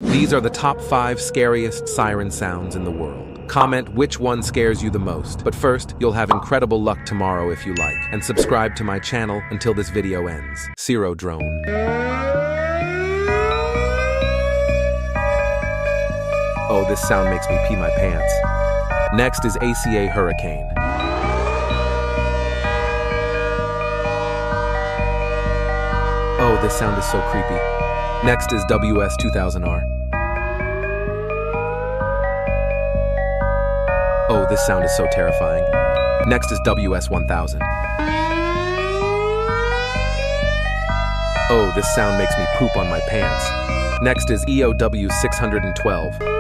These are the top 5 scariest siren sounds in the world. Comment which one scares you the most. But first, you'll have incredible luck tomorrow if you like. And subscribe to my channel until this video ends. Zero Drone. Oh, this sound makes me pee my pants. Next is ACA Hurricane. Oh, this sound is so creepy. Next is WS-2000R. Oh, this sound is so terrifying. Next is WS-1000. Oh, this sound makes me poop on my pants. Next is EOW-612.